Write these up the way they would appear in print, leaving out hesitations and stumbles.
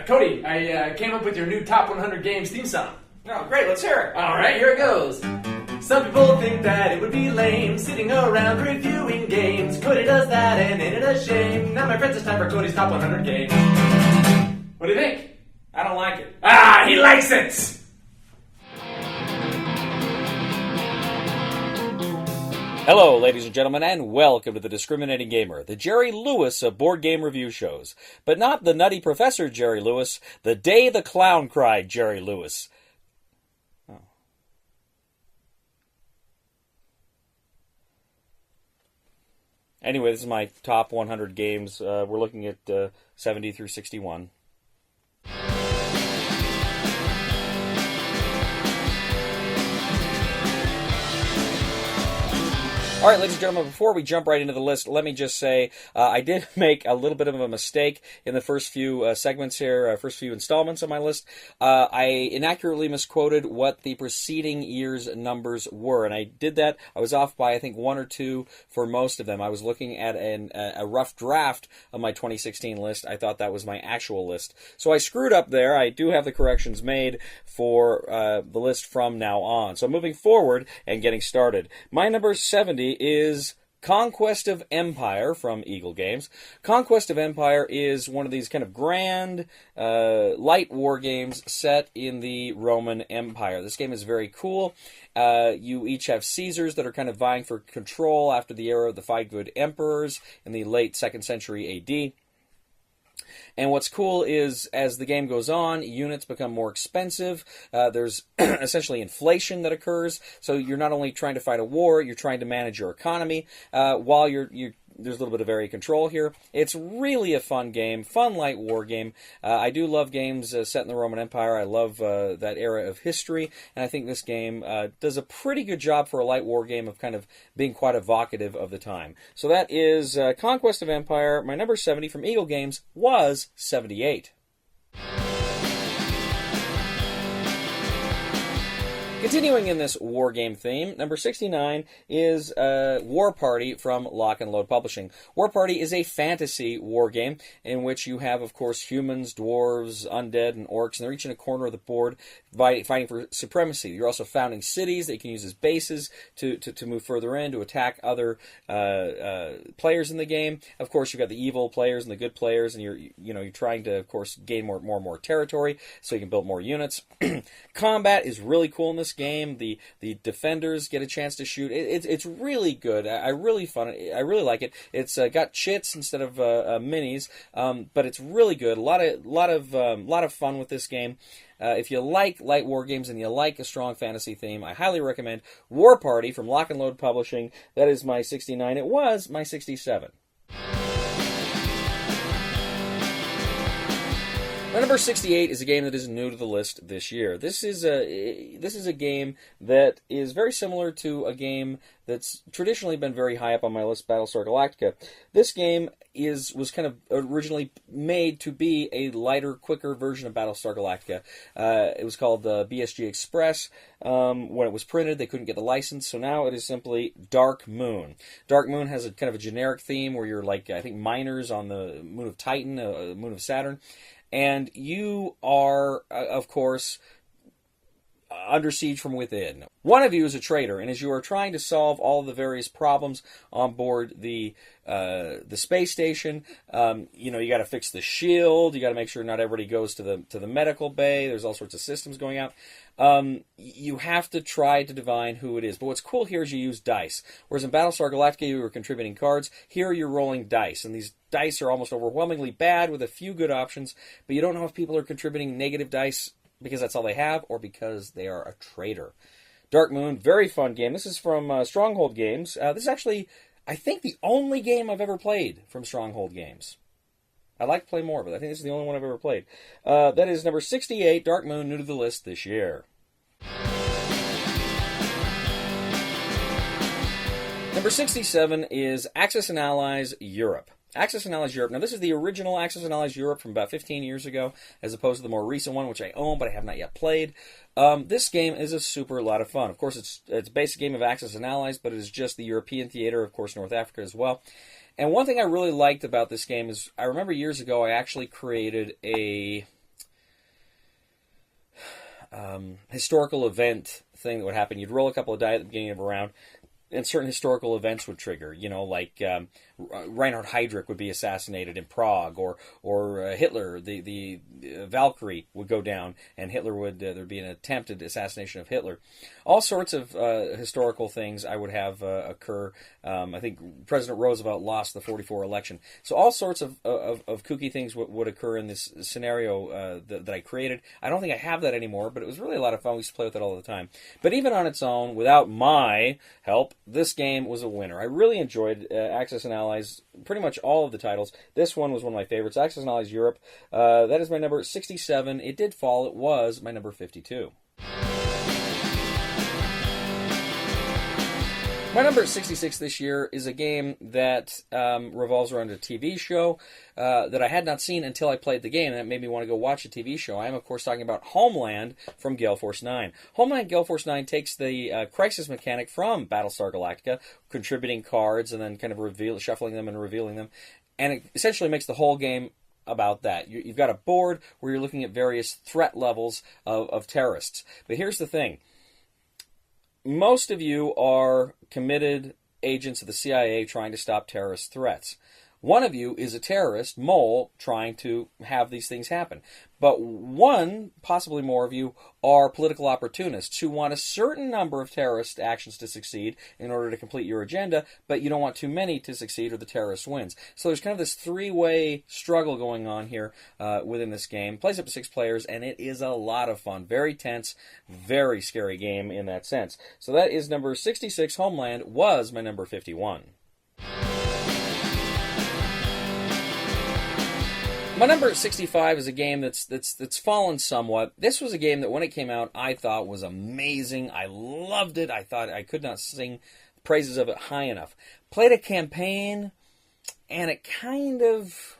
Cody, I came up with your new Top 100 Games theme song. Oh, great, let's hear it. Alright, here it goes. Some people think that it would be lame sitting around reviewing games. Cody does that and ain't it a shame? Now my friends, it's time for Cody's Top 100 Games. What do you think? I don't like it. Ah, he likes it! Hello, ladies and gentlemen, and welcome to The Discriminating Gamer, the Jerry Lewis of board game review shows. But not the Nutty Professor Jerry Lewis, the Day the Clown Cried Jerry Lewis. Oh. Anyway, this is my top 100 games. We're looking at 70 through 61. All right, ladies and gentlemen, before we jump right into the list, let me just say I did make a little bit of a mistake in the first few segments here, first few installments of my list. I inaccurately misquoted what the preceding year's numbers were, and I did that. I was off by, I think, one or two for most of them. I was looking at a rough draft of my 2016 list. I thought that was my actual list. So I screwed up there. I do have the corrections made for the list from now on. So moving forward and getting started. My number 70 is Conquest of Empire from Eagle Games. Conquest of Empire is one of these kind of grand, light war games set in the Roman Empire. This game is very cool. You each have Caesars that are kind of vying for control after the era of the five good emperors in the late 2nd century AD. And what's cool is, as the game goes on, units become more expensive. There's essentially inflation that occurs. So you're not only trying to fight a war, you're trying to manage your economy while there's a little bit of area control here. It's really a fun game, fun light war game. I do love games set in the Roman Empire. I love that era of history, and I think this game does a pretty good job for a light war game of kind of being quite evocative of the time. So that is Conquest of Empire. My number 70 from Eagle Games was 78. Continuing in this war game theme, number 69 is War Party from Lock and Load Publishing. War Party is a fantasy war game in which you have, of course, humans, dwarves, undead, and orcs, and they're each in a corner of the board fighting for supremacy. You're also founding cities that you can use as bases to move further in, to attack other players in the game. Of course, you've got the evil players and the good players, and you're trying to, of course, gain more and more territory so you can build more units. Combat is really cool in this game. The defenders get a chance to shoot. It's really good. I really like it. It's got chits instead of minis, but it's really good. A lot of fun with this game. If you like light war games and you like a strong fantasy theme, I highly recommend War Party from Lock and Load Publishing. That is my 69. It was my 67. My number 68 is a game that is new to the list this year. This is a game that is very similar to a game that's traditionally been very high up on my list, Battlestar Galactica. This game was kind of originally made to be a lighter, quicker version of Battlestar Galactica. It was called BSG Express. When it was printed, they couldn't get the license, so now it is simply Dark Moon. Dark Moon has a kind of a generic theme where you're like, I think, miners on the moon of Titan, moon of Saturn. And you are, of course, under siege from within. One of you is a traitor, and as you are trying to solve all the various problems on board the space station, you got to fix the shield. You got to make sure not everybody goes to the medical bay. There's all sorts of systems going out. You have to try to divine who it is. But what's cool here is you use dice. Whereas in Battlestar Galactica, you were contributing cards. Here, you're rolling dice, and these dice are almost overwhelmingly bad with a few good options. But you don't know if people are contributing negative dice because that's all they have, or because they are a traitor. Dark Moon, very fun game. This is from Stronghold Games. This is actually, I think, the only game I've ever played from Stronghold Games. I'd like to play more, but I think this is the only one I've ever played. That is number 68, Dark Moon, new to the list this year. Number 67 is Axis and Allies Europe. Axis and Allies Europe. Now, this is the original Axis and Allies Europe from about 15 years ago, as opposed to the more recent one, which I own, but I have not yet played. This game is a super lot of fun. Of course, it's a basic game of Axis and Allies, but it is just the European theater, of course, North Africa as well. And one thing I really liked about this game is, I remember years ago I actually created a historical event thing that would happen. You'd roll a couple of die at the beginning of a round, and certain historical events would trigger. Like Reinhard Heydrich would be assassinated in Prague, or Hitler, the Valkyrie would go down, and Hitler would there'd be an attempted assassination of Hitler. All sorts of historical things I would have occur. I think President Roosevelt lost the '44 election, so all sorts of kooky things would occur in this scenario that I created. I don't think I have that anymore, but it was really a lot of fun. We used to play with it all the time. But even on its own, without my help, this game was a winner. I really enjoyed Axis and Allies, pretty much all of the titles. This one was one of my favorites, Axis and Allies Europe. That is my number 67. It did fall. It was my number 52. My number 66 this year is a game that revolves around a TV show that I had not seen until I played the game, and that made me want to go watch a TV show. I am, of course, talking about Homeland from Gale Force 9. Homeland Gale Force 9 takes the crisis mechanic from Battlestar Galactica, contributing cards and then kind of shuffling them and revealing them, and it essentially makes the whole game about that. You've got a board where you're looking at various threat levels of terrorists. But here's the thing. Most of you are committed agents of the CIA trying to stop terrorist threats. One of you is a terrorist, mole, trying to have these things happen. But one, possibly more of you, are political opportunists who want a certain number of terrorist actions to succeed in order to complete your agenda, but you don't want too many to succeed or the terrorist wins. So there's kind of this three-way struggle going on here within this game. It plays up to 6 players, and it is a lot of fun. Very tense, very scary game in that sense. So that is number 66. Homeland was my number 51. My number 65 is a game that's fallen somewhat. This was a game that when it came out I thought was amazing. I loved it. I thought I could not sing praises of it high enough. Played a campaign, and it kind of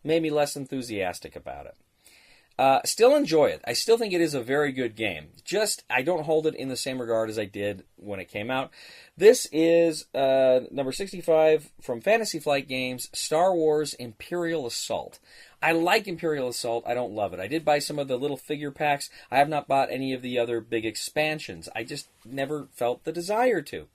made me less enthusiastic about it. Still enjoy it. I still think it is a very good game. Just, I don't hold it in the same regard as I did when it came out. This is number 65 from Fantasy Flight Games, Star Wars Imperial Assault. I like Imperial Assault. I don't love it. I did buy some of the little figure packs. I have not bought any of the other big expansions. I just never felt the desire to.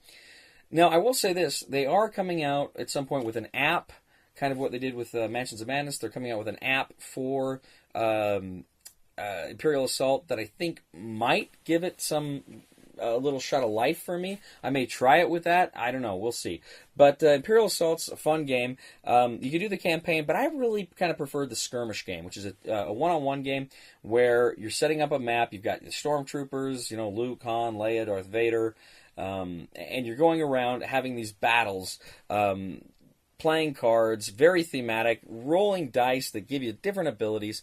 Now, I will say this. They are coming out at some point with an app, kind of what they did with Mansions of Madness. They're coming out with an app for Imperial Assault that I think might give it a little shot of life for me. I may try it with that. I don't know. We'll see. But Imperial Assault's a fun game. You can do the campaign, but I really kind of prefer the skirmish game, which is a one-on-one game where you're setting up a map. You've got the stormtroopers, Luke, Han, Leia, Darth Vader, and you're going around having these battles, playing cards, very thematic, rolling dice that give you different abilities.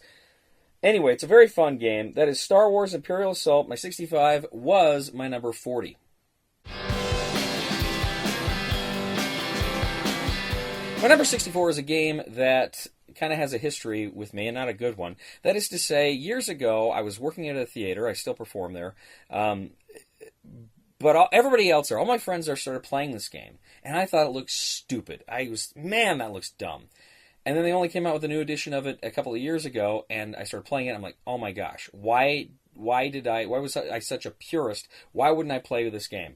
Anyway, it's a very fun game. That is Star Wars Imperial Assault. My 65 was my number 40. My number 64 is a game that kind of has a history with me, and not a good one. That is to say, years ago, I was working at a theater. I still perform there. But everybody else there, all my friends there, started playing this game. And I thought it looked stupid. Man, that looks dumb. And then they only came out with a new edition of it a couple of years ago, and I started playing it. I'm like, oh my gosh, why was I such a purist? Why wouldn't I play with this game?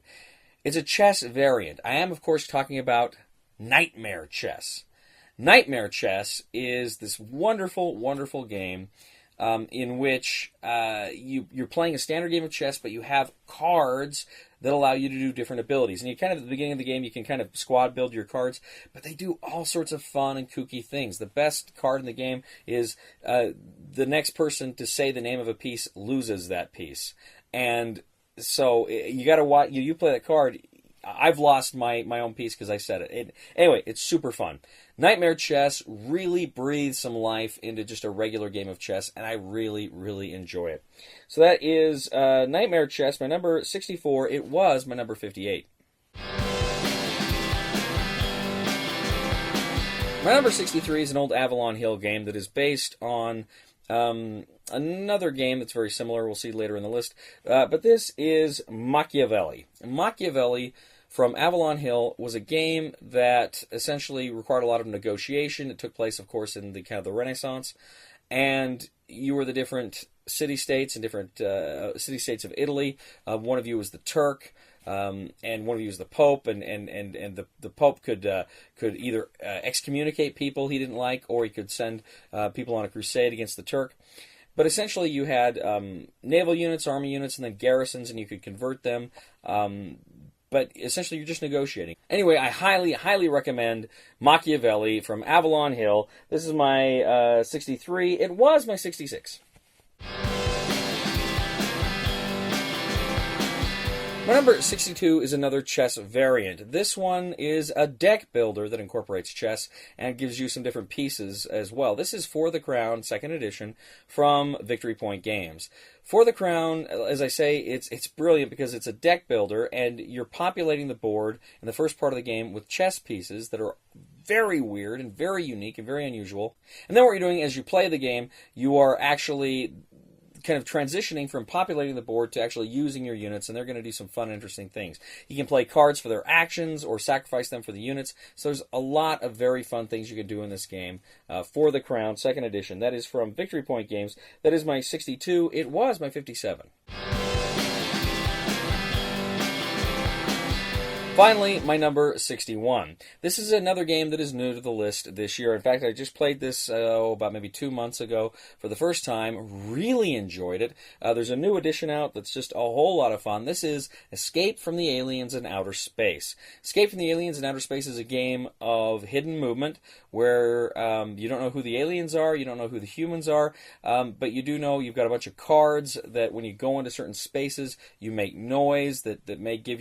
It's a chess variant. I am, of course, talking about Nightmare Chess. Nightmare Chess is this wonderful, wonderful game in which you're playing a standard game of chess, but you have cards that allow you to do different abilities. And you kind of, at the beginning of the game, you can kind of squad build your cards, but they do all sorts of fun and kooky things. The best card in the game is the next person to say the name of a piece loses that piece. And so you got to watch, you play that card. I've lost my own piece because I said it. Anyway, it's super fun. Nightmare Chess really breathes some life into just a regular game of chess, and I really, really enjoy it. So that is Nightmare Chess, my number 64. It was my number 58. My number 63 is an old Avalon Hill game that is based on another game that's very similar. We'll see later in the list. But this is Machiavelli. Machiavelli from Avalon Hill was a game that essentially required a lot of negotiation. It took place, of course, in the kind of the Renaissance, and you were the different city-states and different city-states of Italy. One of you was the Turk. And one of you was the Pope, and the Pope could either excommunicate people he didn't like, or he could send people on a crusade against the Turk. But essentially, you had naval units, army units, and then garrisons, and you could convert them. But essentially, you're just negotiating. Anyway, I highly, highly recommend Machiavelli from Avalon Hill. This is my 63. It was my 66. My number 62 is another chess variant. This one is a deck builder that incorporates chess and gives you some different pieces as well. This is For the Crown, 2nd edition, from Victory Point Games. For the Crown, as I say, it's brilliant because it's a deck builder, and you're populating the board in the first part of the game with chess pieces that are very weird and very unique and very unusual. And then what you're doing as you play the game, you are actually kind of transitioning from populating the board to actually using your units, and they're going to do some fun, interesting things. You can play cards for their actions or sacrifice them for the units. So there's a lot of very fun things you can do in this game. For the Crown, 2nd edition. That is from Victory Point Games. That is my 62. It was my 57. Finally, my number 61. This is another game that is new to the list this year. In fact, I just played this about maybe 2 months ago for the first time. Really enjoyed it. There's a new edition out that's just a whole lot of fun. This is Escape from the Aliens in Outer Space. Escape from the Aliens in Outer Space is a game of hidden movement where you don't know who the aliens are, you don't know who the humans are, but you do know you've got a bunch of cards that when you go into certain spaces, you make noise that may give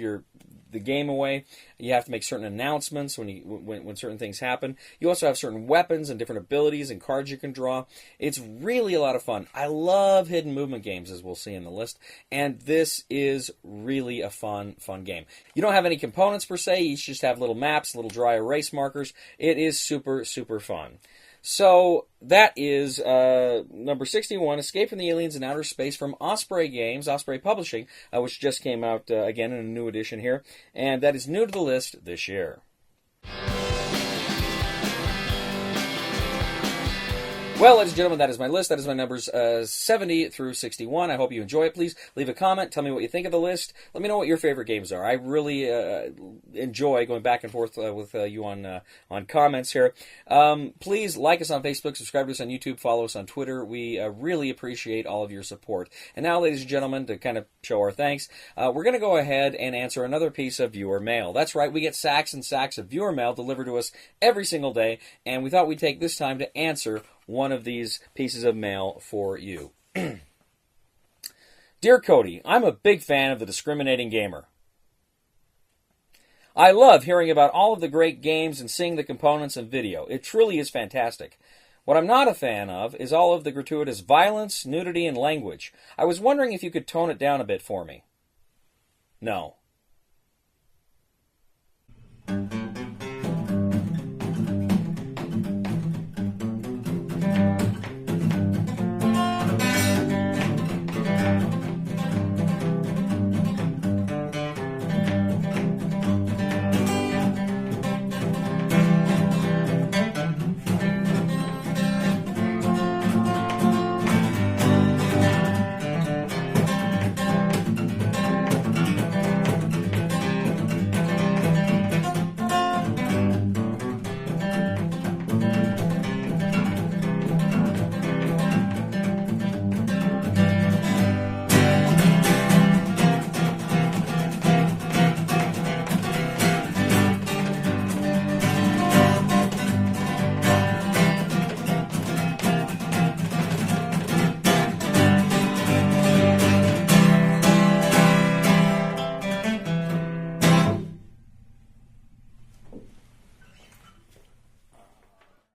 the game away. You have to make certain announcements when certain things happen. You also have certain weapons and different abilities and cards you can draw. It's really a lot of fun. I love hidden movement games, as we'll see in the list, and this is really a fun game. You don't have any components per se. You just have little maps, little dry erase markers. It is super, super fun. So that is number 61, Escape from the Aliens in Outer Space from Osprey Games, Osprey Publishing, which just came out again in a new edition here, and that is new to the list this year. Well, ladies and gentlemen, that is my list. That is my numbers 70 through 61. I hope you enjoy it. Please leave a comment. Tell me what you think of the list. Let me know what your favorite games are. I really enjoy going back and forth with you on comments here. Please like us on Facebook, subscribe to us on YouTube, follow us on Twitter. We really appreciate all of your support. And now, ladies and gentlemen, to kind of show our thanks, we're going to go ahead and answer another piece of viewer mail. That's right, we get sacks and sacks of viewer mail delivered to us every single day, and we thought we'd take this time to answer one of these pieces of mail for you. Dear Cody, I'm a big fan of The Discriminating Gamer. I love hearing about all of the great games and seeing the components and video. It truly is fantastic. What I'm not a fan of is all of the gratuitous violence, nudity, and language. I was wondering if you could tone it down a bit for me. No.